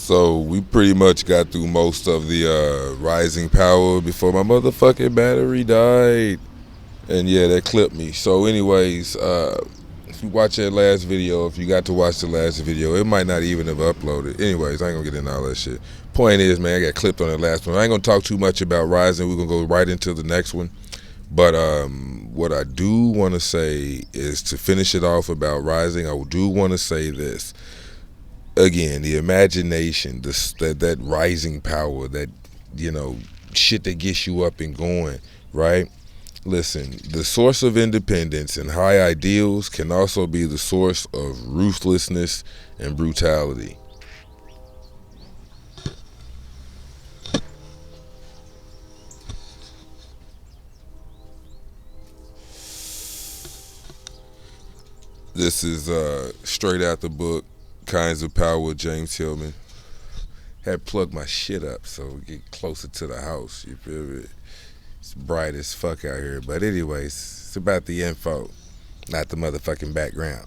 So we pretty much got through most of the rising power before my motherfucking battery died. And yeah, that clipped me. So anyways, if you watch that last video, if you got to watch the last video, it might not even have uploaded. Anyways, I ain't gonna get into all that shit. Point is, man, I got clipped on that last one. I ain't gonna talk too much about rising. We're gonna go right into the next one. But what I do want to say is, to finish it off about rising, I do want to say this. Again, the imagination, that rising power, that, shit that gets you up and going, right? Listen, the source of independence and high ideals can also be the source of ruthlessness and brutality. This is straight out the book, Kinds of Power with James Hillman. Had plugged my shit up so we get closer to the house, you feel me? It's bright as fuck out here. But anyways, it's about the info, not the motherfucking background.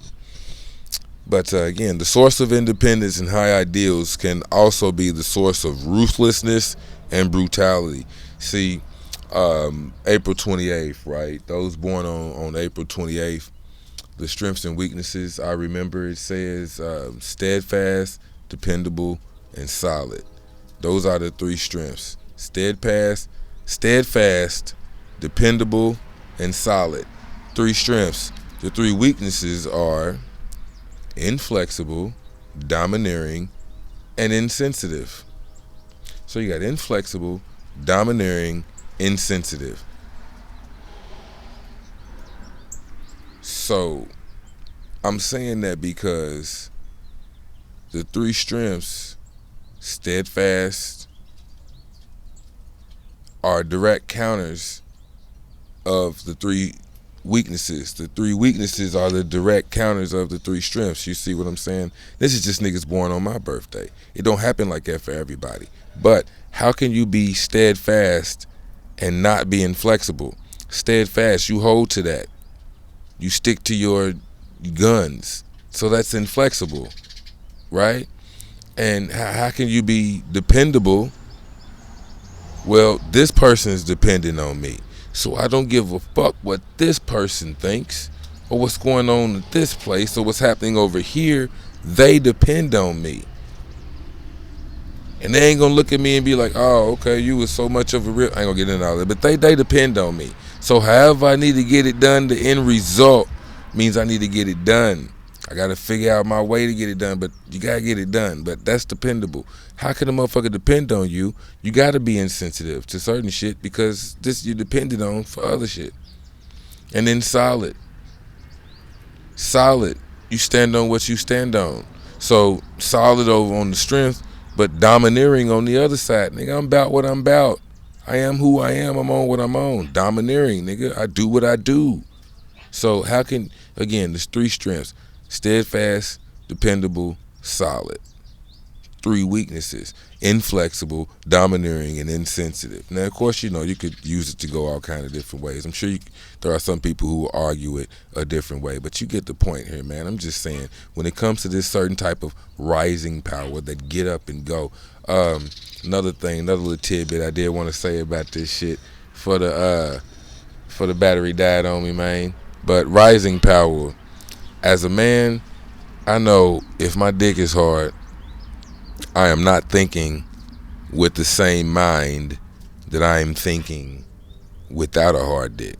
But again, the source of independence and high ideals can also be the source of ruthlessness and brutality. See, April 28th, right? Those born on April 28th, the strengths and weaknesses, I remember it says steadfast, dependable, and solid. Those are the three strengths. Steadfast, dependable, and solid. Three strengths. The three weaknesses are inflexible, domineering, and insensitive. So you got inflexible, domineering, insensitive. So I'm saying that because the three strengths, steadfast, are direct counters of the three weaknesses. The three weaknesses are the direct counters of the three strengths. You see what I'm saying? This is just niggas born on my birthday. It don't happen like that for everybody. But how can you be steadfast and not be inflexible? Steadfast, you hold to that. You stick to your guns. So that's inflexible, right? And how can you be dependable? Well, this person is dependent on me. So I don't give a fuck what this person thinks or what's going on at this place or what's happening over here. They depend on me. And they ain't gonna look at me and be like, oh, okay, you was so much of a real. I ain't gonna get into all that. But they depend on me. So however I need to get it done, the end result means I need to get it done. I gotta figure out my way to get it done, but you gotta get it done. But that's dependable. How can a motherfucker depend on you? You gotta be insensitive to certain shit because this you depended on for other shit. And then solid. Solid. You stand on what you stand on. So solid over on the strength, but domineering on the other side. Nigga, I'm about what I'm about. I am who I am. I'm on what I'm on. Domineering, nigga. I do what I do. So how can, again, there's three strengths. Steadfast, dependable, solid. Three weaknesses. Inflexible, domineering, and insensitive. Now, of course, you could use it to go all kind of different ways. I'm sure there are some people who will argue it a different way, but you get the point here, man. I'm just saying, when it comes to this certain type of rising power that get up and go, another little tidbit I did want to say about this shit for the battery died on me, man. But rising power, as a man, I know if my dick is hard, I am not thinking with the same mind that I am thinking without a hard dick.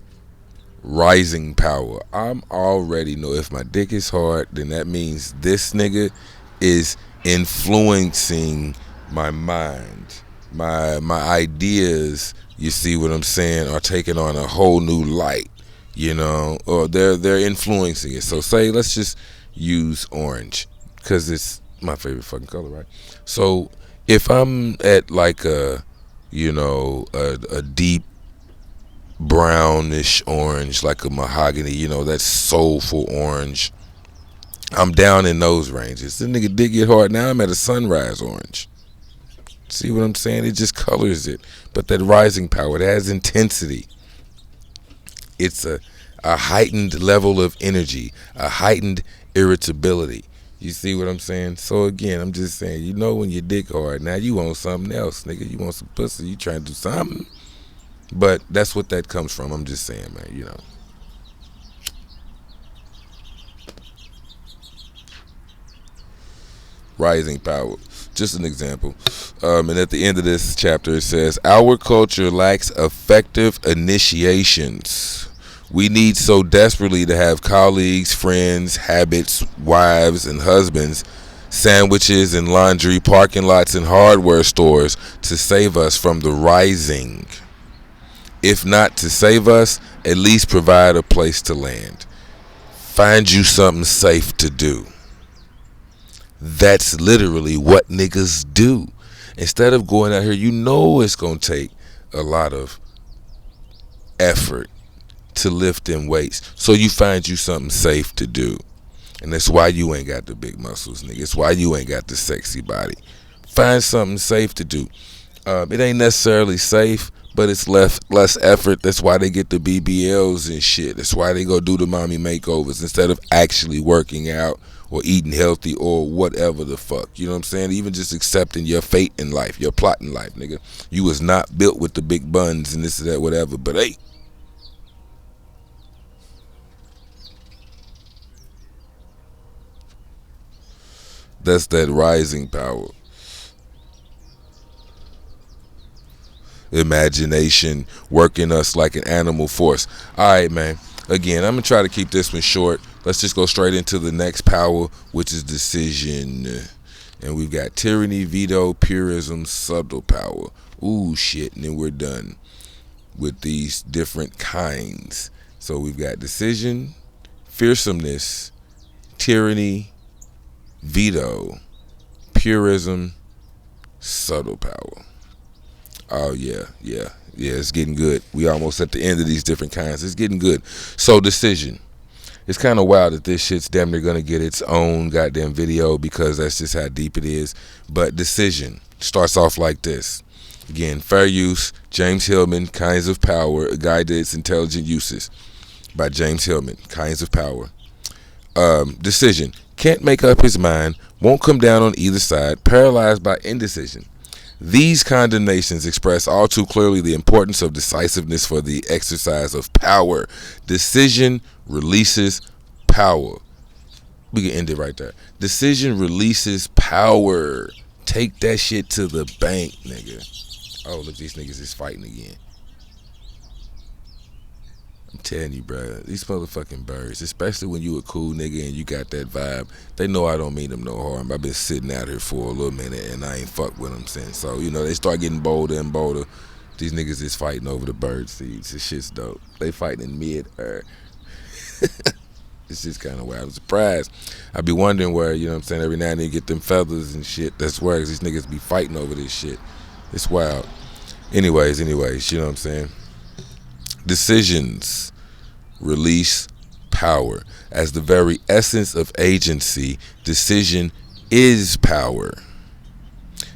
Rising power, I'm already know if my dick is hard, then that means this nigga is influencing my mind. My ideas, you see what I'm saying, are taking on a whole new light. Or they're influencing it. So let's just use orange because it's my favorite fucking color, right? So if I'm at like a deep brownish orange, like a mahogany, that soulful orange, I'm down in those ranges. The nigga did get hard. Now I'm at a sunrise orange. See what I'm saying? It just colors it. But that rising power, it has intensity. It's a heightened level of energy, a heightened irritability. You see what I'm saying? So again, I'm just saying, you know when your dick hard, now you want something else, nigga. You want some pussy, you trying to do something. But that's what that comes from. I'm just saying, man, you know. Rising power. Just an example. And at the end of this chapter, it says, our culture lacks effective initiations. We need so desperately to have colleagues, friends, habits, wives, and husbands, sandwiches and laundry, parking lots and hardware stores to save us from the rising. If not to save us, at least provide a place to land. Find you something safe to do. That's literally what niggas do. Instead of going out here, you know it's going to take a lot of effort to lift them weights. So you find you something safe to do. And that's why you ain't got the big muscles, nigga. It's why you ain't got the sexy body. Find something safe to do. It ain't necessarily safe, but it's less effort. That's why they get the BBLs and shit. That's why they go do the mommy makeovers instead of actually working out or eating healthy or whatever the fuck. You know what I'm saying? Even just accepting your fate in life, your plot in life, nigga. You was not built with the big buns and this and that, whatever. But hey, that's that rising power. Imagination working us like an animal force. Alright, man. Again, I'm going to try to keep this one short. Let's just go straight into the next power, which is decision. And we've got tyranny, veto, purism, subtle power. Ooh, shit. And then we're done with these different kinds. So we've got decision, fearsomeness, tyranny, veto, purism, subtle power. Oh yeah, it's getting good. We almost at the end of these different kinds. It's getting good. So decision. It's kind of wild that this shit's damn near gonna get its own goddamn video because that's just how deep it is. But decision starts off like this. Again, fair use, James Hillman, Kinds of Power, a guide to its intelligent uses by James Hillman, Kinds of Power. Decision. Can't make up his mind, won't come down on either side, paralyzed by indecision. These condemnations express all too clearly the importance of decisiveness for the exercise of power. Decision releases power. We can end it right there. Decision releases power. Take that shit to the bank, nigga. Oh, look, these niggas is fighting again. I'm telling you, bro, these motherfucking birds, especially when you a cool nigga and you got that vibe, they know I don't mean them no harm. I've been sitting out here for a little minute and I ain't fuck with them since. So, you know, they start getting bolder and bolder. These niggas is fighting over the bird seeds. This shit's dope. They fighting in mid-air. It's just kind of wild. I'm surprised. I be wondering where, you know what I'm saying, every now and then you get them feathers and shit. That's where these niggas be fighting over this shit. It's wild. Anyways, you know what I'm saying? Decisions release power. As the very essence of agency, decision is power.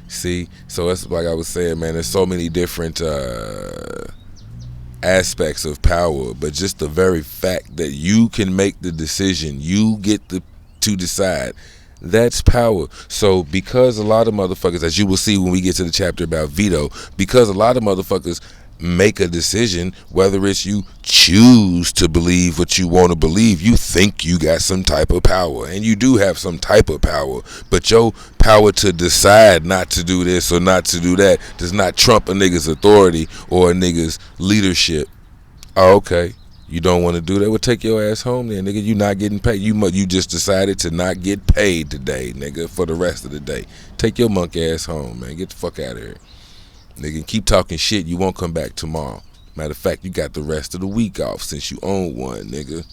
See? So that's like I was saying, man, there's so many different aspects of power, but just the very fact that you can make the decision, you get to decide, that's power. So because a lot of motherfuckers, as you will see when we get to the chapter about veto, because a lot of motherfuckers make a decision, whether it's you choose to believe what you want to believe, you think you got some type of power, and you do have some type of power, but your power to decide not to do this or not to do that does not trump a nigga's authority or a nigga's leadership. Oh, okay, you don't want to do that? Well, take your ass home then, nigga. You not getting paid. You just decided to not get paid today, nigga, for the rest of the day. Take your monkey ass home, man. Get the fuck out of here. Nigga, keep talking shit, you won't come back tomorrow. Matter of fact, you got the rest of the week off since you own one, nigga.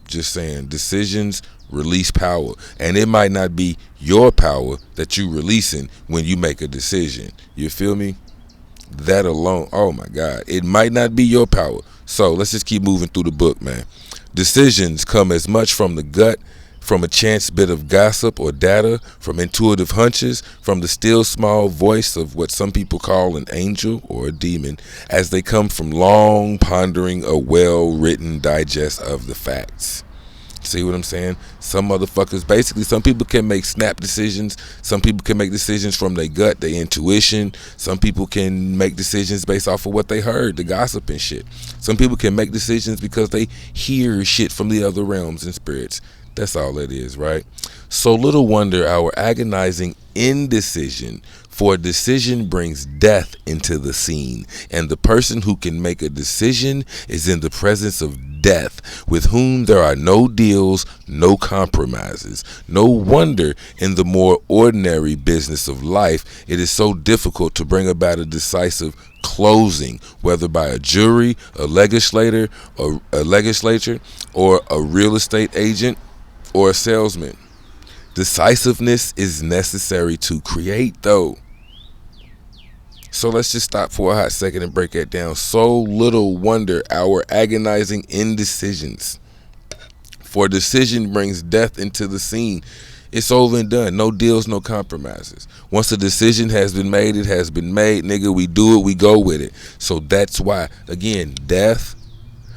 Just saying, decisions release power. And it might not be your power that you releasing when you make a decision. You feel me? That alone, oh my God. It might not be your power. So let's just keep moving through the book, man. Decisions come as much from the gut, from a chance bit of gossip or data, from intuitive hunches, from the still small voice of what some people call an angel or a demon, as they come from long pondering a well-written digest of the facts. See what I'm saying? Some motherfuckers, basically, some people can make snap decisions. Some people can make decisions from their gut, their intuition. Some people can make decisions based off of what they heard, the gossip and shit. Some people can make decisions because they hear shit from the other realms and spirits. That's all it is, right? So little wonder our agonizing indecision, for a decision brings death into the scene, and the person who can make a decision is in the presence of death, with whom there are no deals, no compromises. No wonder in the more ordinary business of life it is so difficult to bring about a decisive closing, whether by a jury, a legislator, or a real estate agent, or a salesman. Decisiveness is necessary to create, though. So let's just stop for a hot second and break that down. So little wonder our agonizing indecisions. For decision brings death into the scene. It's over and done. No deals, no compromises. Once a decision has been made, it has been made. Nigga, we do it, we go with it. So that's why, again, death.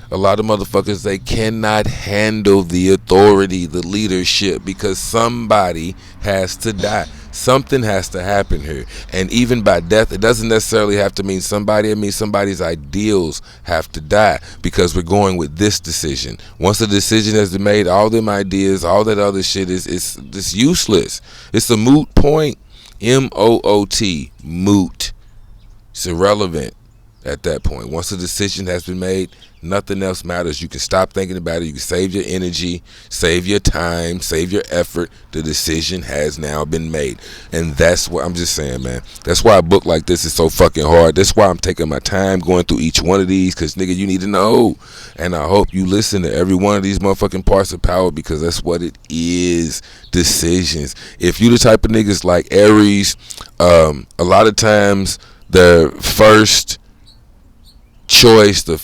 A lot of motherfuckers, they cannot handle the authority, the leadership, because somebody has to die. Something has to happen here. And even by death, it doesn't necessarily have to mean somebody. It means somebody's ideals have to die, because we're going with this decision. Once a decision has been made, all them ideas, all that other shit is useless. It's a moot point. M-O-O-T, moot. It's irrelevant at that point. Once a decision has been made, nothing else matters. You can stop thinking about it. You can save your energy, save your time, save your effort. The decision has now been made. And that's what I'm just saying, man. That's why a book like this is so fucking hard. That's why I'm taking my time going through each one of these, because, nigga, you need to know. And I hope you listen to every one of these motherfucking parts of power, because that's what it is. Decisions. If you the type of niggas like Aries, a lot of times the first choice, the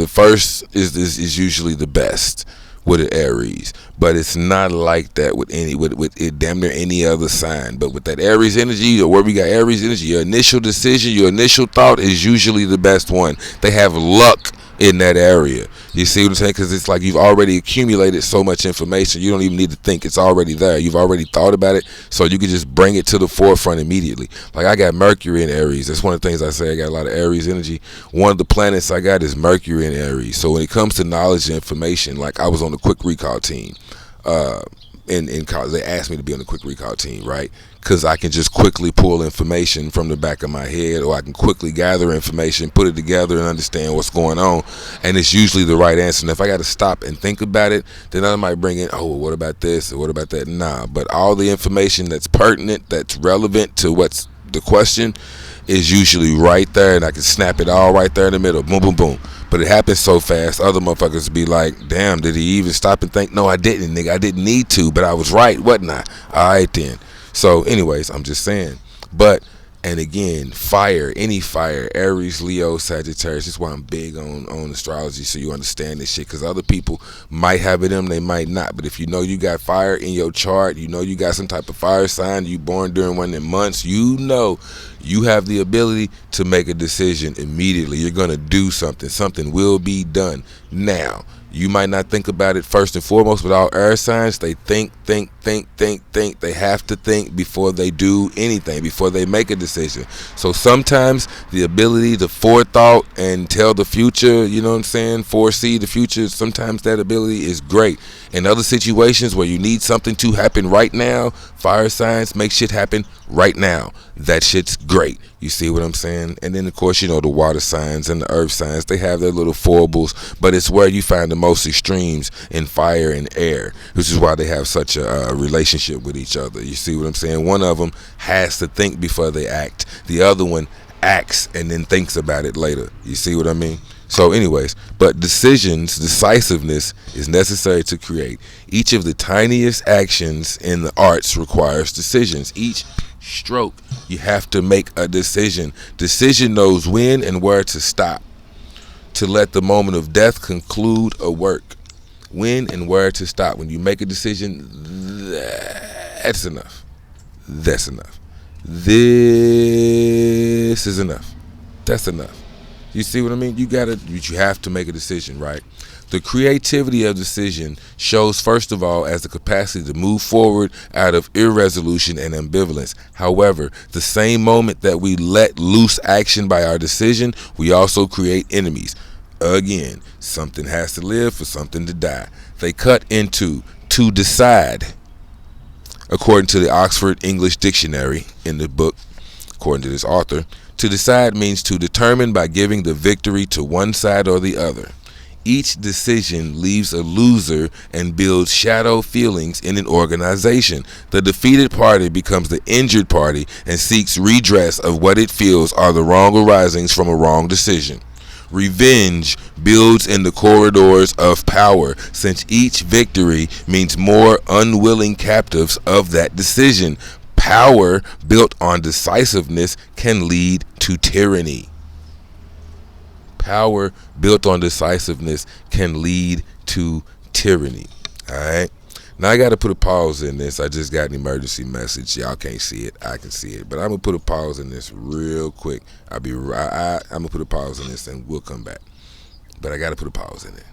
first is usually the best with an Aries, but it's not like that with it damn near any other sign. But with that Aries energy, or where we got Aries energy, your initial decision, your initial thought is usually the best one. They have luck in that area. You see what I'm saying? Because it's like you've already accumulated so much information, you don't even need to think. It's already there. You've already thought about it, so you can just bring it to the forefront immediately. Like, I got Mercury in Aries. That's one of the things I say. I got a lot of Aries energy. One of the planets I got is Mercury in Aries. So when it comes to knowledge and information, like, I was on the quick recall team in college. They asked me to be on the quick recall team, right? Because I can just quickly pull information from the back of my head, or I can quickly gather information, put it together, and understand what's going on. And it's usually the right answer. And if I got to stop and think about it, then I might bring in, oh, well, what about this, or what about that? Nah, but all the information that's pertinent, that's relevant to what's the question, is usually right there, and I can snap it all right there in the middle. Boom, boom, boom. But it happens so fast, other motherfuckers be like, damn, did he even stop and think? No, I didn't, nigga. I didn't need to, but I was right, wasn't I? All right, then. So, anyways, I'm just saying. But, and again, fire, any fire, Aries, Leo, Sagittarius. That's why I'm big on astrology, so you understand this shit. Because other people might have it in them, they might not. But if you know you got fire in your chart, you know you got some type of fire sign, you born during one of them months, you know you have the ability to make a decision immediately. You're going to do something. Something will be done. Now, you might not think about it first and foremost, but all air signs, they think. They have to think before they do anything, before they make a decision. So sometimes the ability to forethought and tell the future, you know what I'm saying, foresee the future, sometimes that ability is great. In other situations where you need something to happen right now, fire signs make shit happen right now. That shit's great. You see what I'm saying? And then, of course, you know, the water signs and the earth signs, they have their little foibles, but it's where you find the most extremes in fire and air, which is why they have such a relationship with each other. You see what I'm saying? One of them has to think before they act. The other one acts and then thinks about it later. You see what I mean? So anyways, but decisiveness is necessary to create. Each of the tiniest actions in the arts requires decisions. Each stroke, you have to make a decision. Decision knows when and where to stop, to let the moment of death conclude a work. When and where to stop. When you make a decision, that's enough. That's enough. This is enough. That's enough. You see what I mean? You have to make a decision, right? The creativity of decision shows, first of all, as the capacity to move forward out of irresolution and ambivalence. However, the same moment that we let loose action by our decision, we also create enemies. Again, something has to live for something to die. They cut into to decide. According to the Oxford English Dictionary in the book, according to this author, to decide means to determine by giving the victory to one side or the other. Each decision leaves a loser and builds shadow feelings in an organization. The defeated party becomes the injured party and seeks redress of what it feels are the wrong arisings from a wrong decision. Revenge builds in the corridors of power, since each victory means more unwilling captives of that decision. Power built on decisiveness can lead to tyranny. Power built on decisiveness can lead to tyranny. Alright? Now I got to put a pause in this. I just got an emergency message. Y'all can't see it. I can see it. But I'm going to put a pause in this real quick. I'm going to put a pause in this and we'll come back. But I got to put a pause in it.